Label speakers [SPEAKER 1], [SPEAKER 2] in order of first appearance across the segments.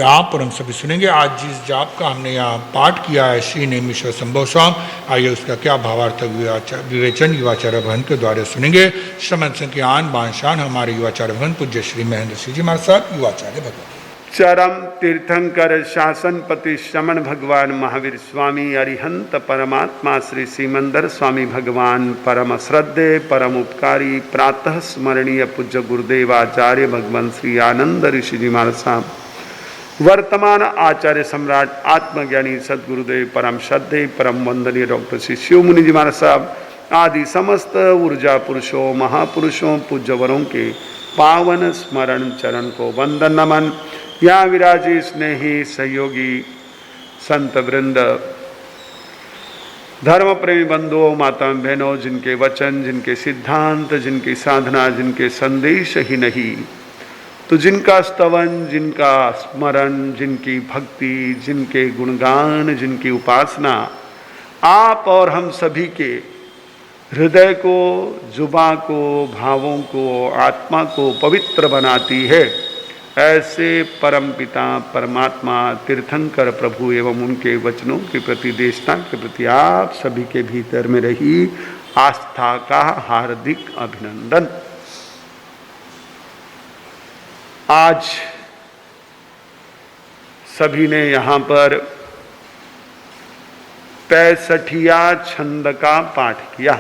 [SPEAKER 1] आप और हम सभी सुनेंगे। आज जिस जाप का हमने यहाँ पाठ किया है, श्री नेमीश्वर संभव स्वाम, आइए उसका क्या भावार्थ विवेचन युवाचार्य भवन के द्वारा सुनेंगे। श्रमण संज्ञान बांशान हमारे युवाचार्य भवन पूज्य श्री महेंद्र सिंह जी महाराज साहब, युवाचार्य भवन।
[SPEAKER 2] चरम तीर्थंकर शासनपति श्रमण भगवान महावीर स्वामी अरिहंत परमात्मा श्री सीमंदर स्वामी भगवान परम श्रद्धे परम उपकारी प्रातः स्मरणीय पूज्य गुरुदेव आचार्य भगवान श्री आनंद ऋषि जी महाराज साहब, वर्तमान आचार्य सम्राट आत्मज्ञानी सदगुरुदेव परम श्रद्धे परम वंदनीय डॉक्टर श्री शिव मुनि जी महाराज साहब आदि समस्त ऊर्जा पुरुषों महापुरुषों पूज्यवरों के पावन स्मरण चरण को वंदन नमन। यहाँ विराजी स्नेही सहयोगी संत वृंद, धर्म प्रेमी बंधुओं माता बहनों, जिनके वचन, जिनके सिद्धांत, जिनकी साधना, जिनके संदेश ही नहीं तो जिनका स्तवन, जिनका स्मरण, जिनकी भक्ति, जिनके गुणगान, जिनकी उपासना आप और हम सभी के हृदय को, जुबां को, भावों को, आत्मा को पवित्र बनाती है, ऐसे परमपिता परमात्मा तीर्थंकर प्रभु एवं उनके वचनों के प्रति, देशना के प्रति आप सभी के भीतर में रही आस्था का हार्दिक अभिनंदन। आज सभी ने यहाँ पर 65 छंद का पाठ किया।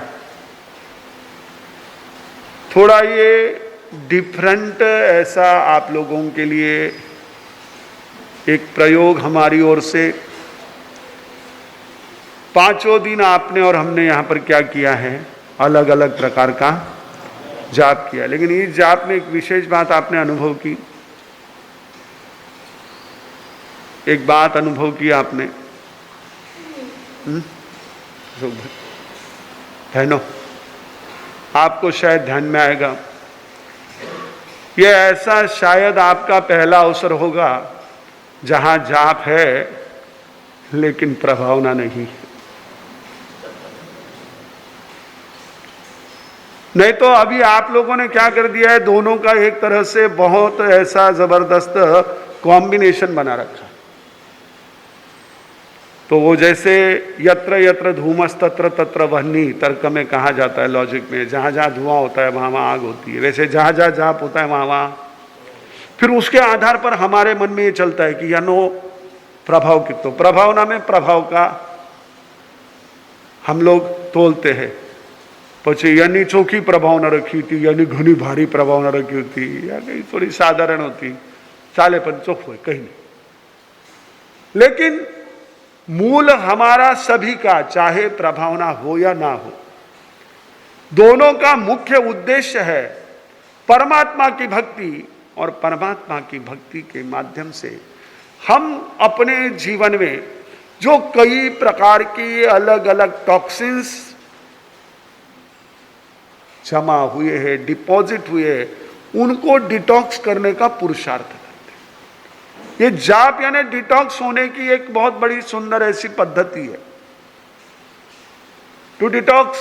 [SPEAKER 2] थोड़ा ये डिफरेंट ऐसा आप लोगों के लिए एक प्रयोग हमारी ओर से। पांचों दिन आपने और हमने यहाँ पर क्या किया है, अलग अलग प्रकार का जाप किया, लेकिन इस जाप में एक विशेष बात आपने अनुभव की, एक बात अनुभव की आपने, बहनों आपको शायद ध्यान में आएगा। ये ऐसा शायद आपका पहला अवसर होगा जहां जाप है लेकिन प्रभावना नहीं। नहीं तो अभी आप लोगों ने क्या कर दिया है, दोनों का एक तरह से बहुत ऐसा जबरदस्त कॉम्बिनेशन बना रखा। तो वो जैसे यत्र यत्र धूमस तत्र तत्र वह्नि तर्क में कहा जाता है, लॉजिक में, जहां जहां धुआं होता है वहां वहां आग होती है, वैसे जहां जहां जाप होता है वहां वहां। फिर उसके आधार पर हमारे मन में ये चलता है कि यानो प्रभाव कितो, प्रभावना में प्रभाव का हम लोग तोलते हैं। પછી यानी चोखी प्रभावना रखी थी, यानी घनी भारी प्रभावना रखी होती, या कहीं थोड़ी साधारण होती, चाले पर चोख हो कहीं नहीं। लेकिन मूल हमारा सभी का, चाहे प्रभावना हो या ना हो, दोनों का मुख्य उद्देश्य है परमात्मा की भक्ति, और परमात्मा की भक्ति के माध्यम से हम अपने जीवन में जो कई प्रकार की अलग अलग टॉक्सिन्स जमा हुए हैं, डिपॉजिट हुए हैं, उनको डिटॉक्स करने का पुरुषार्थ करते हैं। ये जाप यानी डिटॉक्स होने की एक बहुत बड़ी सुंदर ऐसी पद्धति है। To detox,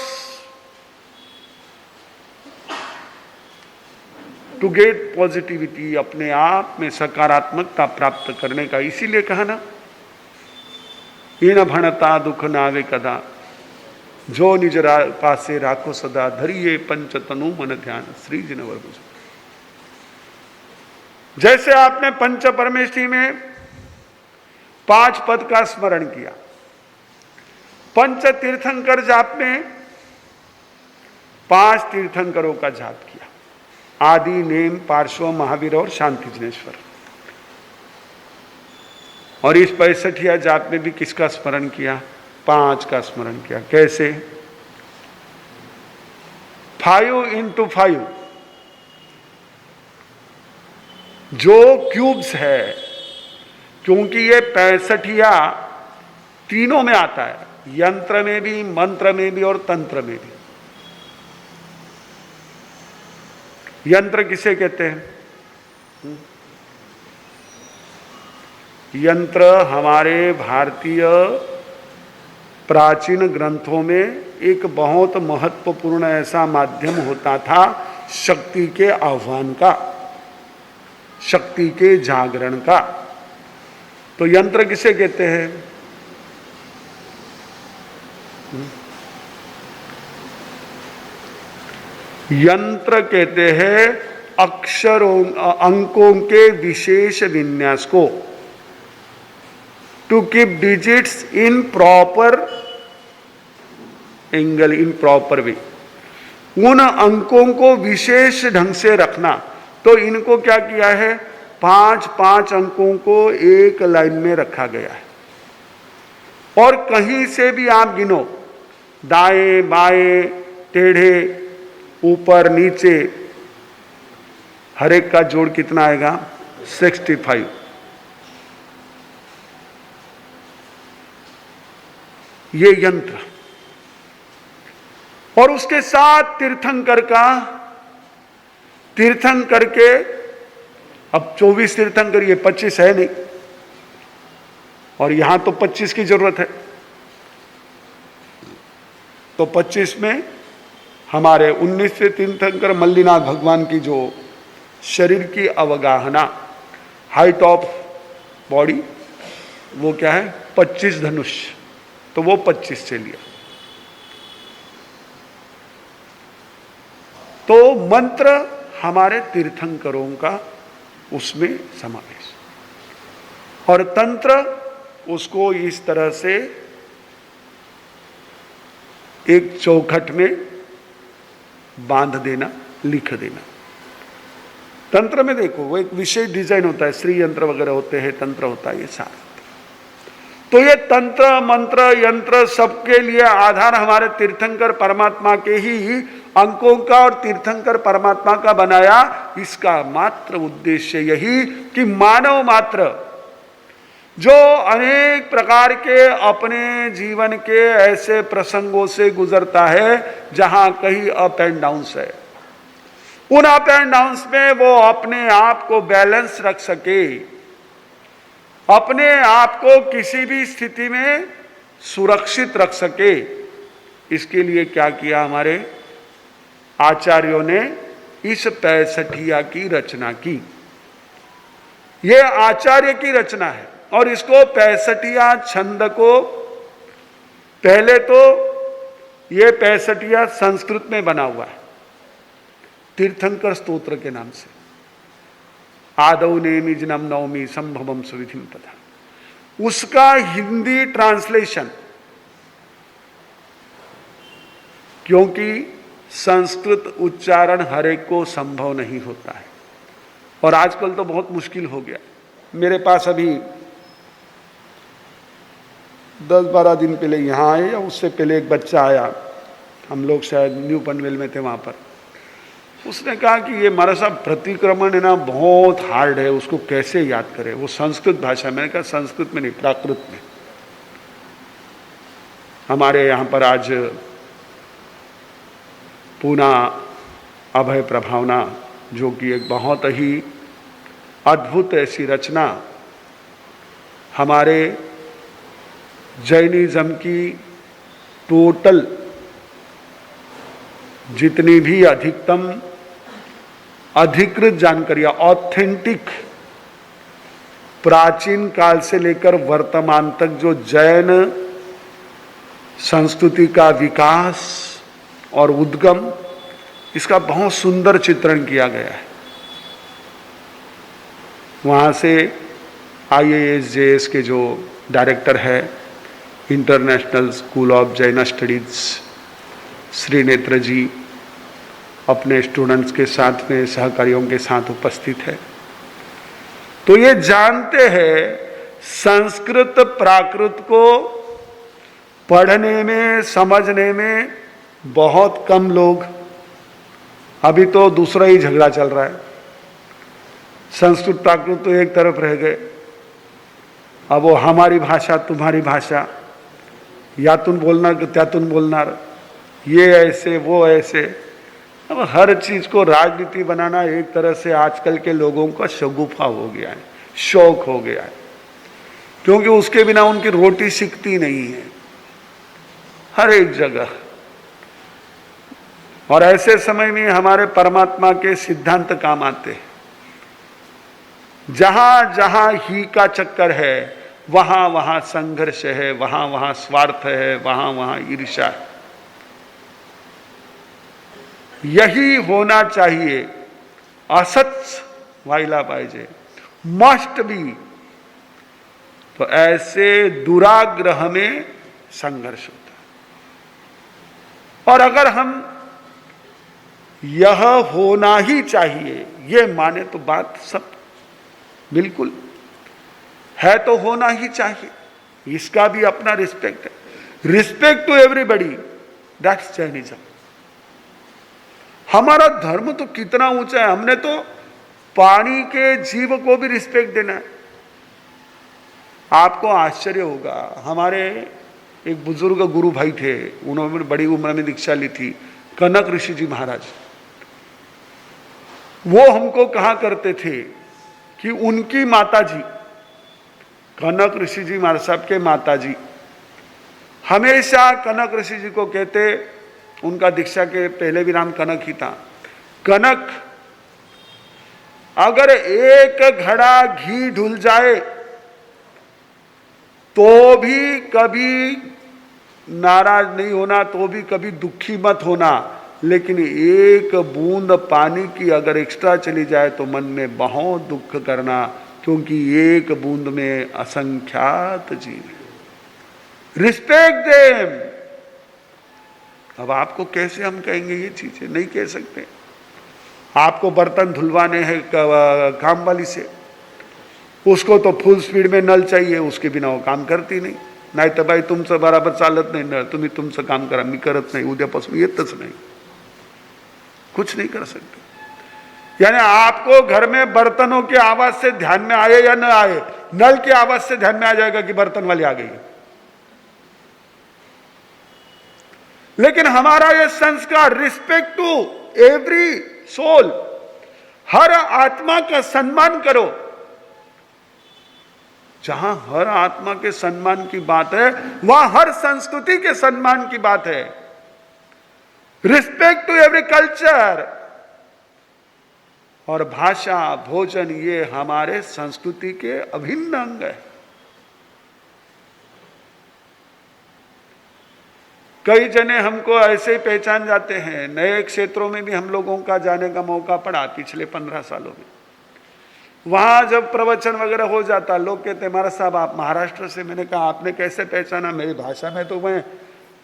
[SPEAKER 2] to get positivity, अपने आप में सकारात्मकता प्राप्त करने का। इसीलिए कहा ना, इन भणता दुख नावे कदा, जो निज पासे राखो सदा, धरिए पंच तनु मन ध्यान, श्री जिनवर बुझ। जैसे आपने पंच परमेष्ठी में 5 पद का स्मरण किया, पंच तीर्थंकर जाप में 5 तीर्थंकरों का जाप किया, आदि, नेम, पार्श्व, महावीर और शांति जिनेश्वर। और इस 65 जाप में भी किसका स्मरण किया, 5 का स्मरण किया। कैसे? 5 into 5 जो क्यूब्स है, क्योंकि ये 65 तीनों में आता है, यंत्र में भी, मंत्र में भी और तंत्र में भी। यंत्र किसे कहते हैं? यंत्र हमारे भारतीय प्राचीन ग्रंथों में एक बहुत महत्वपूर्ण ऐसा माध्यम होता था शक्ति के आह्वान का, शक्ति के जागरण का। तो यंत्र किसे कहते हैं? यंत्र कहते हैं अक्षरों अंकों के विशेष विन्यास को, to keep digits in proper angle, in proper way, उन अंकों को विशेष ढंग से रखना। तो इनको क्या किया है, 5-5 अंकों को एक लाइन में रखा गया है, और कहीं से भी आप गिनो, दाएं बाएं टेढ़े ऊपर नीचे, हर एक का जोड़ कितना आएगा? 65। ये यंत्र, और उसके साथ तीर्थंकर का, तीर्थंकर के, अब 24 तीर्थंकर, ये 25 है नहीं, और यहां तो 25 की जरूरत है। तो 25 में हमारे 19वें तीर्थंकर मल्लिनाथ भगवान की जो शरीर की अवगाहना, हाइट ऑफ बॉडी, वो क्या है? 25 धनुष, तो वो 25 से लिया। तो मंत्र हमारे तीर्थंकरों का उसमें समावेश, और तंत्र उसको इस तरह से एक चौखट में बांध देना, लिख देना। तंत्र में देखो वो एक विशेष डिजाइन होता है, श्री यंत्र वगैरह होते हैं, तंत्र होता है, ये सारा। तो ये तंत्र मंत्र यंत्र सबके लिए आधार हमारे तीर्थंकर परमात्मा के ही अंकों का और तीर्थंकर परमात्मा का बनाया। इसका मात्र उद्देश्य यही कि मानव मात्र जो अनेक प्रकार के अपने जीवन के ऐसे प्रसंगों से गुजरता है जहां कहीं अप एंड डाउन्स है, उन अप एंड डाउन्स में वो अपने आप को बैलेंस रख सके, अपने आप को किसी भी स्थिति में सुरक्षित रख सके। इसके लिए क्या किया हमारे आचार्यों ने? इस 65 की रचना की। ये आचार्य की रचना है, और इसको 65 छंद को, पहले तो ये 65 संस्कृत में बना हुआ है तीर्थंकर स्तोत्र के नाम से, आदौ नेमि जिनम नवमी संभवम सुविधिम तथा। उसका हिंदी ट्रांसलेशन, क्योंकि संस्कृत उच्चारण हर एक को संभव नहीं होता है, और आजकल तो बहुत मुश्किल हो गया। मेरे पास अभी 10-12 दिन पहले यहाँ आए, या उससे पहले एक बच्चा आया, हम लोग शायद न्यू पनवेल में थे वहाँ पर। उसने कहा कि ये हमारा साहब प्रतिक्रमण है ना, बहुत हार्ड है, उसको कैसे याद करें, वो संस्कृत भाषा। मैंने कहा संस्कृत में नहीं, प्राकृत में। हमारे यहाँ पर आज पूना अभय प्रभावना, जो कि एक बहुत ही अद्भुत ऐसी रचना, हमारे जैनिज्म की टोटल जितनी भी अधिकतम अधिकृत जानकारियां, ऑथेंटिक, प्राचीन काल से लेकर वर्तमान तक जो जैन संस्कृति का विकास और उद्गम, इसका बहुत सुंदर चित्रण किया गया है। वहाँ से IAS JS के जो डायरेक्टर है international school of Jain studies, Shri नेत्र जी, अपने स्टूडेंट्स के साथ में, सहकारियों के साथ उपस्थित है। तो ये जानते हैं संस्कृत प्राकृत को पढ़ने में, समझने में बहुत कम लोग, अभी तो दूसरा ही झगड़ा चल रहा है। संस्कृत प्राकृत तो एक तरफ रह गए, अब वो हमारी भाषा तुम्हारी भाषा, या तुम बोलना क्या तुम बोलना, ये ऐसे वो ऐसे। अब हर चीज को राजनीति बनाना एक तरह से आजकल के लोगों का शगुफा हो गया है, शौक हो गया है, क्योंकि उसके बिना उनकी रोटी सिकती नहीं है हर एक जगह। और ऐसे समय में हमारे परमात्मा के सिद्धांत काम आते हैं। जहां जहां ही का चक्कर है, वहां वहां संघर्ष है, वहां वहां स्वार्थ है, वहां वहां ईर्ष्या है। यही होना चाहिए, असच व्हायला पाहिजे, मस्ट बी। तो ऐसे दुराग्रह में संघर्ष होता है। और अगर हम यह होना ही चाहिए ये माने तो बात सब बिल्कुल है, तो होना ही चाहिए, इसका भी अपना रिस्पेक्ट है। Respect to everybody, that's Jainism. हमारा धर्म तो कितना ऊंचा है, हमने तो पानी के जीव को भी रिस्पेक्ट देना है। आपको आश्चर्य होगा, हमारे एक बुजुर्ग गुरु भाई थे, उन्होंने बड़ी उम्र में दीक्षा ली थी, कनक ऋषि जी महाराज। वो हमको कहा करते थे कि उनकी माताजी, कनक ऋषि जी महाराज साहब के माताजी, हमेशा कनक ऋषि जी को कहते, उनका दीक्षा के पहले भी नाम कनक ही था, कनक अगर एक घड़ा घी ढुल जाए तो भी कभी नाराज नहीं होना, तो भी कभी दुखी मत होना, लेकिन एक बूंद पानी की अगर एक्स्ट्रा चली जाए तो मन में बहुत दुख करना, क्योंकि एक बूंद में असंख्यात जीव है। Respect them. अब आपको कैसे हम कहेंगे ये चीजें, नहीं कह सकते। आपको बर्तन धुलवाने हैं काम वाली से, उसको तो फुल स्पीड में नल चाहिए, उसके बिना वो काम करती नाही तर बाई तुमचं बराबर चालत नाही नळ, तुम्ही तुमचं काम करा, मी करत नाही, उद्यापासून येतच नाही, कुछ नहीं कर सकते। यानी आपको घर में बर्तनों की आवाज से ध्यान में आए या न आए, नल की आवाज से ध्यान में आ जाएगा कि बर्तन वाली आ गई। लेकिन हमारा यह संस्कार, रिस्पेक्ट टू एवरी सोल, हर आत्मा का सम्मान करो। जहां हर आत्मा के सम्मान की बात है, वहां हर संस्कृति के सम्मान की बात है। Respect to every culture. और भाषा, भोजन, ये हमारे संस्कृति के अभिन्न अंग है। कई जने हमको ऐसे ही पहचान जाते हैं। नए क्षेत्रों में भी हम लोगों का जाने का मौका पड़ा पिछले 15 सालों में। वहां जब प्रवचन वगैरह हो जाता, लोग कहते महाराज साहब आप महाराष्ट्र से। मैंने कहा आपने कैसे पहचाना? मेरी भाषा में तो मैं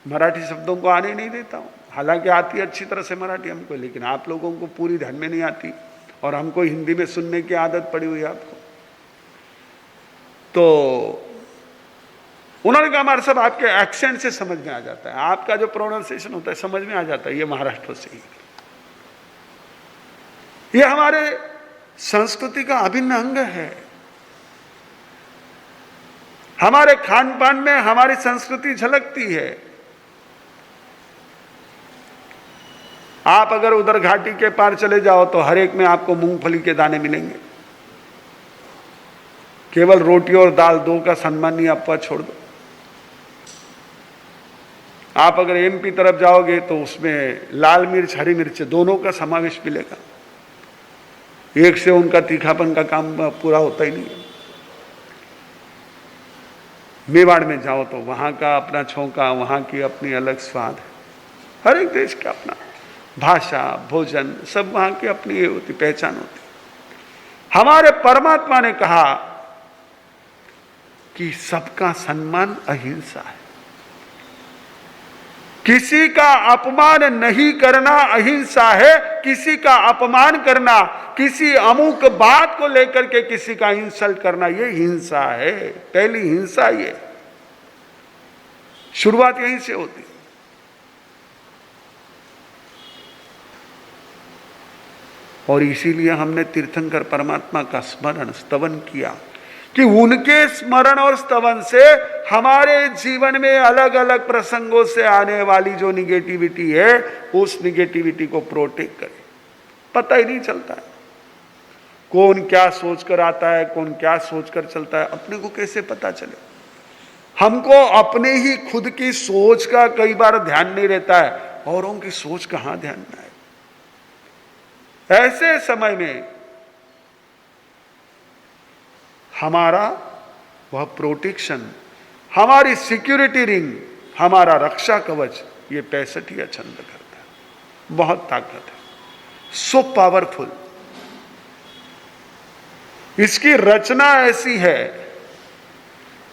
[SPEAKER 2] मराठी शब्दों को आने नहीं देता हूँ, हालांकि आती अच्छी तरह से मराठी हमको, लेकिन आप लोगों को पूरी ध्यान में नहीं आती, और हमको हिंदी में सुनने की आदत पड़ी हुई है आपको। तो उन्होंने कहा हमारे सब आपके एक्सेंट से समझ में आ जाता है, आपका जो प्रोनाउंसिएशन होता है समझ में आ जाता है, ये महाराष्ट्र से ही। ये हमारे संस्कृति का अभिन्न अंग है। हमारे खान पान में हमारी संस्कृति झलकती है। आप अगर उधर घाटी के पार चले जाओ तो हर एक में आपको मूंगफली के दाने मिलेंगे। केवल रोटी और दाल दो का सम्मान ही आपका छोड़ दो। आप अगर एमपी तरफ जाओगे तो उसमें लाल मिर्च, हरी मिर्च दोनों का समावेश मिलेगा। एक से उनका तीखापन का काम पूरा होता ही नहीं है। मेवाड़ में जाओ तो वहां का अपना छौंका, वहां की अपनी अलग स्वाद है। हर एक देश का अपना भाषा, भोजन, सब वहां की अपनी होती पहचान होती। हमारे परमात्मा ने कहा कि सबका सम्मान अहिंसा है। किसी का अपमान नहीं करना अहिंसा है। किसी का अपमान करना, किसी अमुक बात को लेकर के किसी का इंसल्ट करना, ये हिंसा है। पहली हिंसा ये, शुरुआत यहीं से होती। और इसीलिए हमने तीर्थंकर परमात्मा का स्मरण, स्तवन किया कि उनके स्मरण और स्तवन से हमारे जीवन में अलग अलग प्रसंगों से आने वाली जो निगेटिविटी है, उस निगेटिविटी को प्रोटेक्ट करें। पता ही नहीं चलता है कौन क्या सोचकर आता है, कौन क्या सोचकर चलता है, अपने को कैसे पता चले? हमको अपने ही खुद की सोच का कई बार ध्यान नहीं रहता है, औरों की सोच कहां ध्यान में आए। ऐसे समय में हमारा वह प्रोटेक्शन, हमारी सिक्योरिटी रिंग, हमारा रक्षा कवच, ये 65 छंद करता है। बहुत ताकत है, सो पावरफुल। इसकी रचना ऐसी है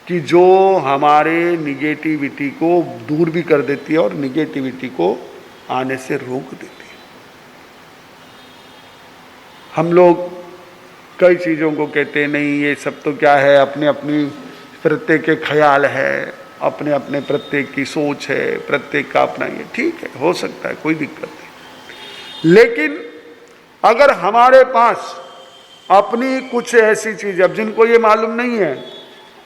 [SPEAKER 2] कि जो हमारे निगेटिविटी को दूर भी कर देती है और निगेटिविटी को आने से रोक देती है। हम लोग कई चीज़ों को कहते हैं नहीं ये सब तो क्या है, अपने अपनी प्रत्येक के ख्याल है, अपने अपने प्रत्येक की सोच है, प्रत्येक का अपना, ये ठीक है, हो सकता है, कोई दिक्कत नहीं। लेकिन अगर हमारे पास अपनी कुछ ऐसी चीज, अब जिनको ये मालूम नहीं है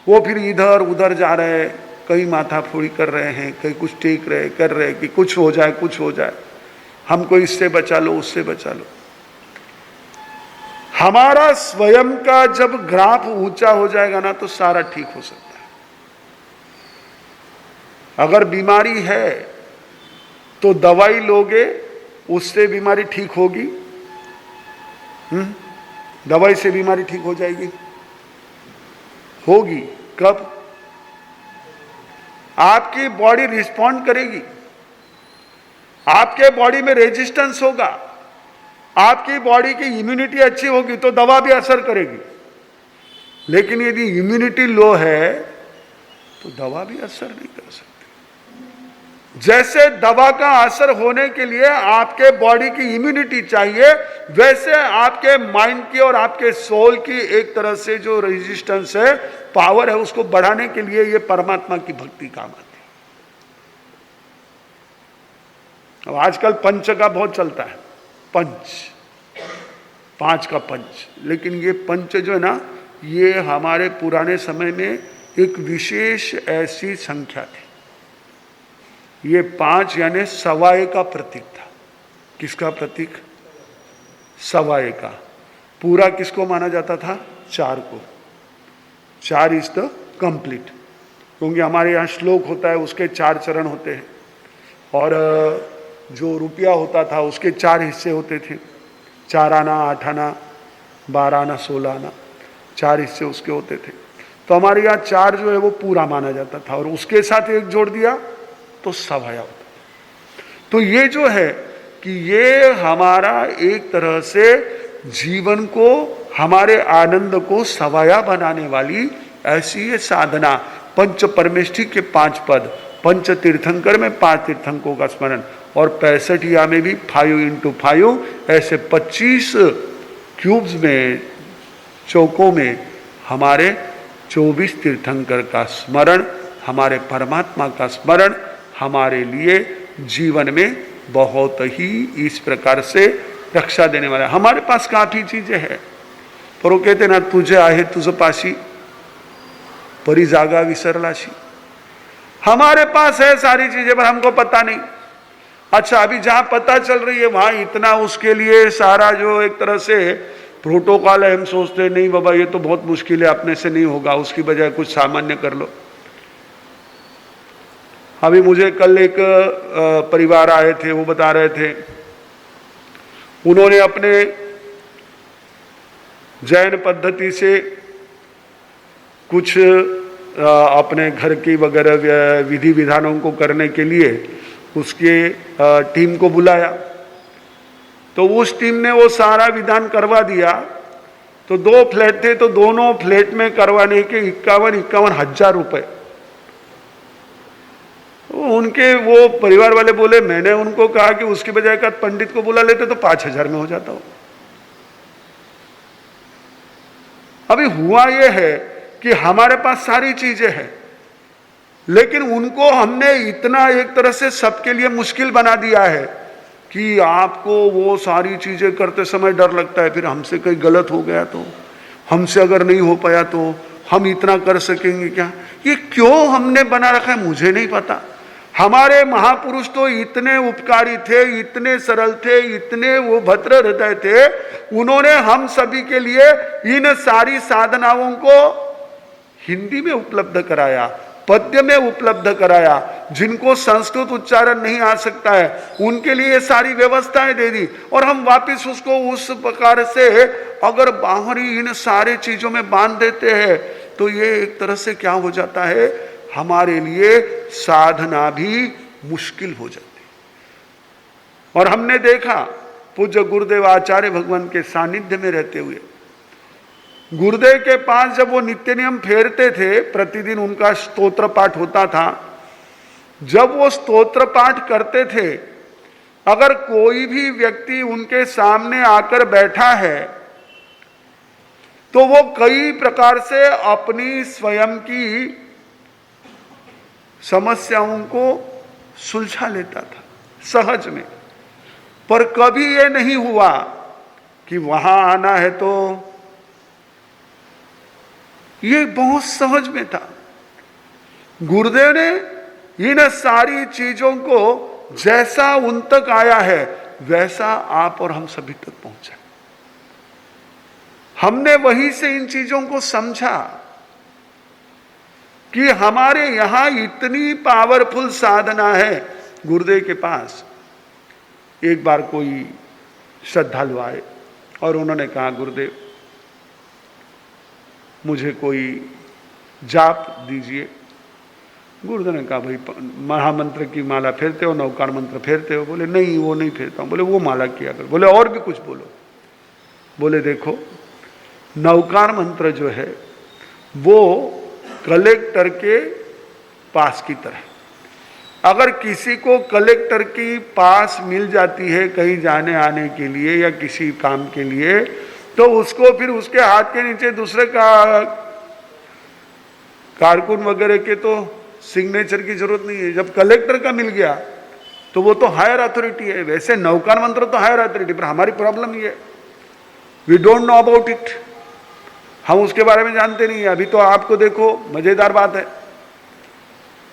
[SPEAKER 2] वो फिर इधर उधर जा रहे हैं, कहीं माथाफोड़ी कर रहे हैं, कहीं कुछ टेक रहे कर रहे कि कुछ हो जाए कुछ हो जाए, हमको इससे बचा लो उससे बचा लो। हमारा स्वयं का जब ग्राफ ऊंचा हो जाएगा ना तो सारा ठीक हो सकता है। अगर बीमारी है तो दवाई लोगे, उससे बीमारी ठीक होगी। दवाई से बीमारी ठीक हो जाएगी, होगी कब? आपकी बॉडी रिस्पॉन्ड करेगी, आपके बॉडी में रेजिस्टेंस होगा, आपकी बॉडी की इम्यूनिटी अच्छी होगी तो दवा भी असर करेगी। लेकिन यदि इम्यूनिटी लो है तो दवा भी असर नहीं कर सकती। जैसे दवा का असर होने के लिए आपके बॉडी की इम्यूनिटी चाहिए, वैसे आपके माइंड की और आपके सोल की एक तरह से जो रेजिस्टेंस है, पावर है, उसको बढ़ाने के लिए ये परमात्मा की भक्ति काम आती है। अब आजकल पंच का बहुत चलता है, पांच का पंच, लेकिन ये पंच जो है ना, ये हमारे पुराने समय में एक विशेष ऐसी संख्या थी। ये 5 यानी सवाए का प्रतीक था। किसका प्रतीक? सवाए का। पूरा किसको माना जाता था? 4 को। 4 इज द कंप्लीट, क्योंकि हमारे यहाँ श्लोक होता है उसके 4 चरण होते हैं, और जो रुपया होता था उसके 4 हिस्से होते थे, 4 आना, 8 आना, 12 आना, 16 आना, 4 हिस्से उसके होते थे। तो हमारे यहाँ 4 जो है वो पूरा माना जाता था, और उसके साथ 1 जोड़ दिया तो सवाया होता। तो ये जो है कि ये हमारा एक तरह से जीवन को, हमारे आनंद को सवाया बनाने वाली ऐसी ये साधना। पंच परमेष्ठी के 5 पद, पंच तीर्थंकर में 5 तीर्थंकों का स्मरण, और 65 में भी 5 into 5 ऐसे 25 क्यूब्स में, चौकों में हमारे 24 तीर्थंकर का स्मरण, हमारे परमात्मा का स्मरण हमारे लिए जीवन में बहुत ही इस प्रकार से रक्षा देने वाला है। हमारे पास काफी चीजें हैं, पर वो कहते ना, तुझे आहे तुझ पाशी परी जागा विसरलाशी। हमारे पास है सारी चीजें पर हमको पता नहीं। अच्छा, अभी जहां पता चल रही है वहां इतना उसके लिए सारा जो एक तरह से प्रोटोकॉल है, हम सोचते नहीं बाबा ये तो बहुत मुश्किल है, अपने से नहीं होगा, उसकी बजाय कुछ सामान्य कर लो। अभी मुझे कल एक परिवार आए थे, वो बता रहे थे उन्होंने अपने जैन पद्धति से कुछ अपने घर की वगैरह विधि विधानों को करने के लिए उसके टीम को बुलाया। तो उस टीम ने वो सारा विधान करवा दिया। तो 2 फ्लैट थे, तो दोनों फ्लैट में करवाने के 51 हजार रुपए। उनके वो परिवार वाले बोले, मैंने उनको कहा कि उसकी बजाय का पंडित को बुला लेते तो 5000 में हो जाता हो। अभी हुआ ये है कि हमारे पास सारी चीजें हैं, लेकिन उनको हमने इतना एक तरह से सबके लिए मुश्किल बना दिया है कि आपको वो सारी चीजें करते समय डर लगता है, फिर हमसे कहीं गलत हो गया तो, हमसे अगर नहीं हो पाया तो हम इतना कर सकेंगे क्या? ये क्यों हमने बना रखा है मुझे नहीं पता। हमारे महापुरुष तो इतने उपकारी थे, इतने सरल थे, इतने वो भद्र हृदय थे, उन्होंने हम सभी के लिए इन सारी साधनाओं को हिंदी में उपलब्ध कराया, पद्य में उपलब्ध कराया। जिनको संस्कृत उच्चारण नहीं आ सकता है उनके लिए सारी व्यवस्थाएं दे दी, और हम वापस उसको उस प्रकार से अगर बाहरी इन सारे चीजों में बांध देते हैं तो ये एक तरह से क्या हो जाता है, हमारे लिए साधना भी मुश्किल हो जाती है। और हमने देखा पूज्य गुरुदेव आचार्य भगवान के सानिध्य में रहते हुए, गुरुदेव के पास जब वो नित्य नियम फेरते थे, प्रतिदिन उनका स्तोत्र पाठ होता था, जब वो स्तोत्र पाठ करते थे, अगर कोई भी व्यक्ति उनके सामने आकर बैठा है तो वो कई प्रकार से अपनी स्वयं की समस्याओं को सुलझा लेता था सहज में। पर कभी ये नहीं हुआ कि वहां आना है तो, ये बहुत सहज में था। गुरुदेव ने इन सारी चीजों को जैसा उन तक आया है वैसा आप और हम सभी तक पहुंचा। हमने वहीं से इन चीजों को समझा कि हमारे यहां इतनी पावरफुल साधना है गुरुदेव के पास। एक बार कोई श्रद्धालु आए और उन्होंने कहा, गुरुदेव मुझे कोई जाप दीजिए। गुरुदेव ने कहा, भाई महामंत्र की माला फेरते हो, नवकार मंत्र फेरते हो? बोले नहीं, वो नहीं फेरता हूं। बोले वो माला किया कर। बोले और भी कुछ बोलो। बोले देखो, नवकार मंत्र जो है वो कलेक्टर के पास की तरह, अगर किसी को कलेक्टर की पास मिल जाती है कहीं जाने आने के लिए या किसी काम के लिए, तो उसको फिर उसके हाथ के नीचे दूसरे का कारकुन वगैरह के तो सिग्नेचर की जरूरत नहीं है। जब कलेक्टर का मिल गया तो वो तो हायर अथॉरिटी है। वैसे नवकार मंत्र तो हायर अथॉरिटी, पर हमारी प्रॉब्लम ये है, we don't know about it. हम उसके बारे में जानते नहीं है। अभी तो आपको देखो, मजेदार बात है,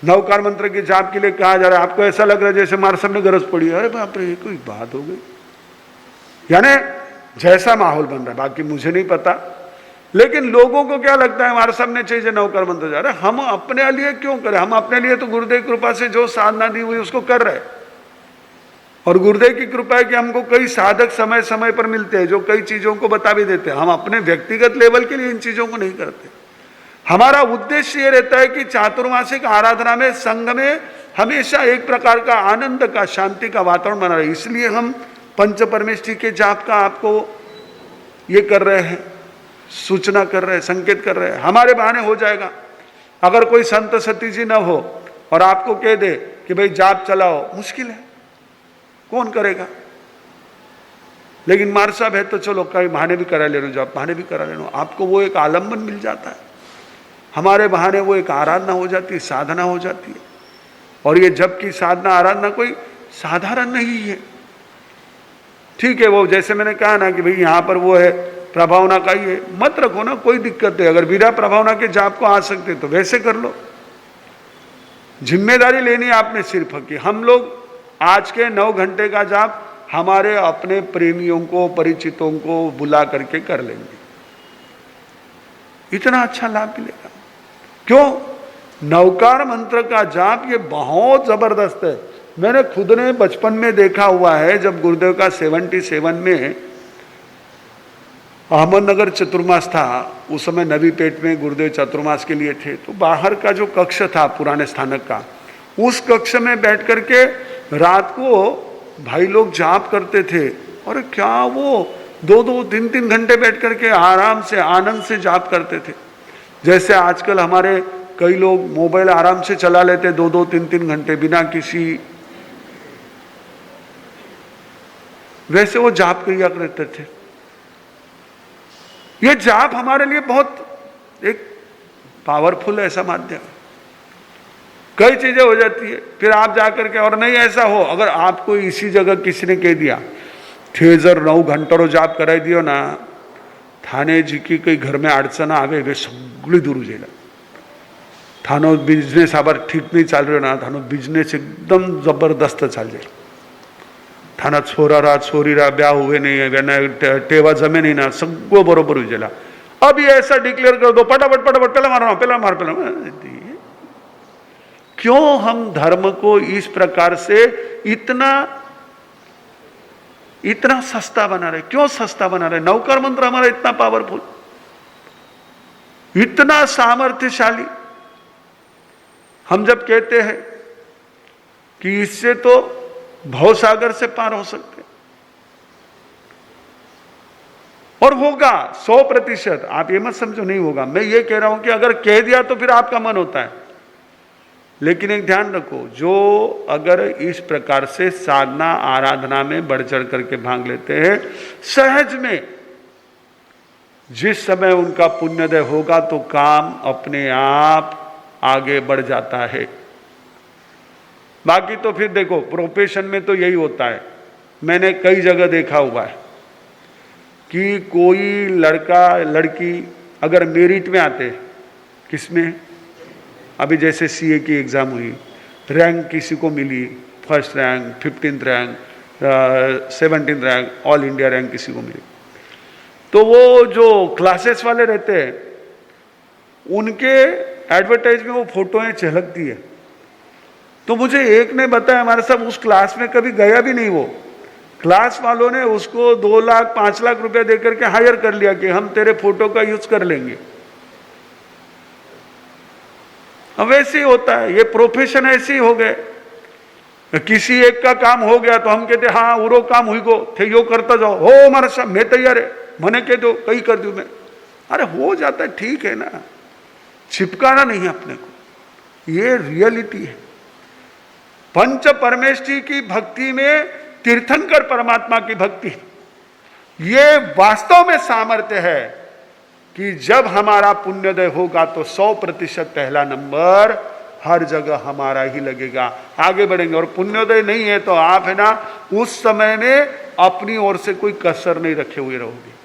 [SPEAKER 2] नवकार मंत्र के जाप के लिए कहा जा रहा है, आपको ऐसा लग रहा है जैसे हमारे सामने गरज पड़ी है। अरे बाप रे, कोई बात हो गई। यानी जैसा माहौल बन रहा है, बाकी मुझे नहीं पता, लेकिन लोगों को क्या लगता है हमारे सामने चाहिए नवकार मंत्र जा रहा है। हम अपने लिए क्यों करें? हम अपने लिए तो गुरुदेव की कृपा से जो साधना दी हुई उसको कर रहे हैं। और गुरुदेव की कृपा है कि हमको कई साधक समय समय पर मिलते हैं जो कई चीजों को बता भी देते हैं। हम अपने व्यक्तिगत लेवल के लिए इन चीजों को नहीं करते। हमारा उद्देश्य ये रहता है कि चातुर्मासिक आराधना में, संघ में हमेशा एक प्रकार का आनंद का, शांति का वातावरण बना रहे। इसलिए हम पंच परमेष्ठी के जाप का आपको ये कर रहे हैं, सूचना कर रहे हैं, संकेत कर रहे हैं। हमारे बहाने हो जाएगा। अगर कोई संत सती जी न हो और आपको कह दे कि भाई जाप चलाओ, मुश्किल है, कौन करेगा? लेकिन मार साहब है तो चलो कई बहाने भी करा ले लो, जाप बहाने भी करा ले लो, आपको वो एक आलम्बन मिल जाता है। हमारे बहाने वो एक आराधना हो जाती है, साधना हो जाती है। और ये जबकि साधना आराधना कोई साधारण नहीं है। ठीक है, वो जैसे मैंने कहा ना कि भाई यहाँ पर वो है प्रभावना का ही है, मत रखो ना, कोई दिक्कत है। अगर बिना प्रभावना के जाप को आ सकते तो वैसे कर लो। जिम्मेदारी लेनी आपने सिर्फ कि हम लोग आज के 9 घंटे का जाप हमारे अपने प्रेमियों को, परिचितों को बुला करके कर लेंगे। इतना अच्छा लाभ मिलेगा। क्यों? नवकार मंत्र का जाप ये बहुत जबरदस्त है। मैंने खुद ने बचपन में देखा हुआ है, जब गुरुदेव का 77 में अहमदनगर चतुर्मास था, उस समय नवी पेट में गुरुदेव चतुर्मास के लिए थे, तो बाहर का जो कक्ष था पुराने स्थानक का, उस कक्ष में बैठ करके रात को भाई लोग जाप करते थे। और क्या वो 2-2, 3-3 घंटे बैठ करके आराम से, आनंद से जाप करते थे। जैसे आजकल हमारे कई लोग मोबाइल आराम से चला लेते 2-2, 3-3 घंटे बिना किसी, वैसे वो जाप किया करते थे। ये जाप हमारे लिए बहुत एक पावरफुल ऐसा माध्यम, कई चीजें हो जाती है। फिर आप जाकर के, और नहीं ऐसा हो, अगर आपको इसी जगह किसी ने कह दिया थे जर 9 घंटा जाप कराई दियो ना, थाने जी की कई घर में अडचण आवे वे सगळी दूर जाईल। थानो बिझनेस आबार ठीक नहीं चाल रह्यो ना, थानो बिझनेस एकदम जबरदस्त चाल जाए। थाना छोरारा छोरीरा ब्याह हुए नहीं है, टेवा जमे नहीं ना, सगळं बरोबर हो जाएगा। अब ये ऐसा डिक्लेयर कर दो, फटाफट फटाफट पहला मारो, पहला मार, पहला। क्यों हम धर्म को इस प्रकार से इतना सस्ता बना रहे? क्यों सस्ता बना रहे? नवकार मंत्र हमारा इतना पावरफुल, इतना सामर्थ्यशाली। हम जब कहते हैं कि इससे तो भवसागर से पार हो सकते, और होगा 100%। आप ये मत समझो नहीं होगा, मैं ये कह रहा हूं कि अगर कह दिया तो फिर आपका मन होता है। लेकिन एक ध्यान रखो, जो अगर इस प्रकार से साधना आराधना में बढ़ चढ़ करके भाग लेते हैं, सहज में जिस समय उनका पुण्योदय होगा तो काम अपने आप आगे बढ़ जाता है। बाकी तो फिर देखो, प्रोफेशन में तो यही होता है। मैंने कई जगह देखा हुआ है कि कोई लड़का लड़की अगर मेरिट में आते, किसमें, अभी जैसे सीए की एग्जाम हुई, रैंक किसी को मिली, first rank, 15th rank, 17th rank, all India rank किसी को मिली, तो वो जो क्लासेस वाले रहते हैं उनके एडवर्टाइज में वो फोटोएं झलकती है। तो मुझे एक ने बताया, हमारे साथ उस क्लास में कभी गया भी नहीं, वो क्लास वालों ने उसको 2 लाख 5 लाख रुपए देकर के हायर कर लिया कि हम तेरे फोटो का यूज कर लेंगे। अब वैसे ही होता है, ये प्रोफेशन ऐसे ही हो गए। किसी एक का काम हो गया तो हम कहते हाँ उरो काम हुई गो थे, यो करता जाओ, हो हमारे साथ, मैं तैयार है, मने कह दो कहीं कर दूं मैं। अरे हो जाता है, ठीक है ना, छिपकाना नहीं है अपने को, ये रियलिटी है। पंच परमेष्ठी की भक्ति में तीर्थंकर परमात्मा की भक्ति, ये वास्तव में सामर्थ्य है कि जब हमारा पुण्योदय होगा तो 100% पहला नंबर हर जगह हमारा ही लगेगा, आगे बढ़ेंगे। और पुण्योदय नहीं है तो आप है ना उस समय में अपनी ओर से कोई कसर नहीं रखे हुए रहोगे।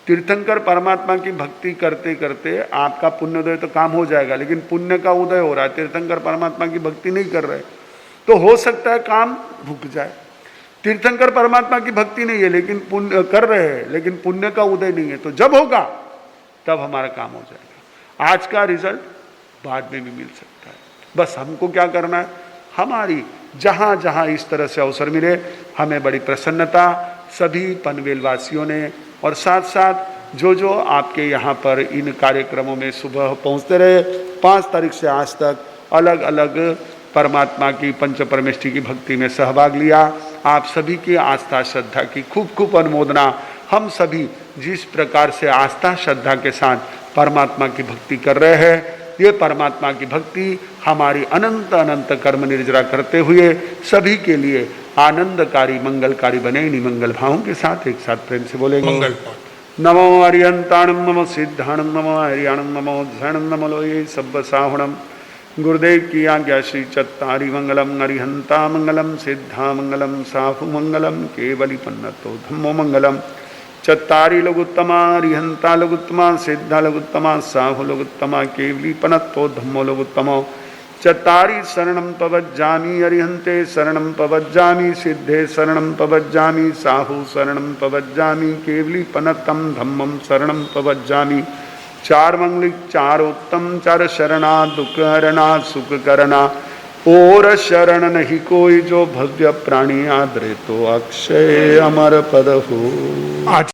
[SPEAKER 2] तीर्थंकर परमात्मा की भक्ति करते करते आपका पुण्योदय तो काम हो जाएगा, लेकिन पुण्य का उदय हो रहा है, तीर्थंकर परमात्मा की भक्ति नहीं कर रहे तो हो सकता है काम रुक जाए। तीर्थंकर परमात्मा की भक्ति नहीं है लेकिन पुण्य कर रहे हैं, लेकिन पुण्य का उदय नहीं है, तो जब होगा तब हमारा काम हो जाएगा। आज का रिजल्ट बाद में भी मिल सकता है। बस हमको क्या करना है, हमारी जहां जहां इस तरह से अवसर मिले, हमें बड़ी प्रसन्नता सभी पनवेल वासियों ने, और साथ साथ जो जो आपके यहाँ पर इन कार्यक्रमों में सुबह पहुँचते रहे, 5 तारीख से आज तक अलग अलग परमात्मा की पंच परमेष्ठी की भक्ति में सहभाग लिया, आप सभी की आस्था श्रद्धा की खूब खूब अनुमोदना। हम सभी जिस प्रकार से आस्था श्रद्धा के साथ परमात्मा की भक्ति कर रहे हैं, ये परमात्मा की भक्ति हमारी अनंत अनंत कर्म निर्जरा करते हुए सभी के लिए आनंदकारी मंगलकारी बने। इन्हीं मंगल भावों के साथ एक साथ प्रेम से बोलेंगे
[SPEAKER 1] मंगल।
[SPEAKER 2] नमो अरिहंताणं नमो सिद्धाणं नमो हरियाणं नमो धरणं नमो लोये सब्ब साहुणं। गुरुदेव की आज्ञा श्री चत्तारी मंगलम अरिहंता मंगलम सिद्धा मंगलम साहु मंगलम केवली पन्नतो धम्मो मंगलम। चत्तारी लघुत्तमा अरिहंता लघुत्तमा सिद्धा लघुत्तमा साहु लघुत्तमा केवली पन्नतो धम्मो लघुत्तमो। चत्तारी शरणं पवज्जामि अरिहंते शरणं पवज्जामि सिद्धे शरणं पवज्जामि साहु शरणं पवज्जामि केवली पन्नतं धम्मं शरणं पवज्जामि। 4 मंगलिक 4 उत्तम 4 शरणा दुख हरणा सुख करना, और शरण नहीं कोई जो भव्य प्राणी आदरे तो अक्षय अमर पद हो।
[SPEAKER 1] आज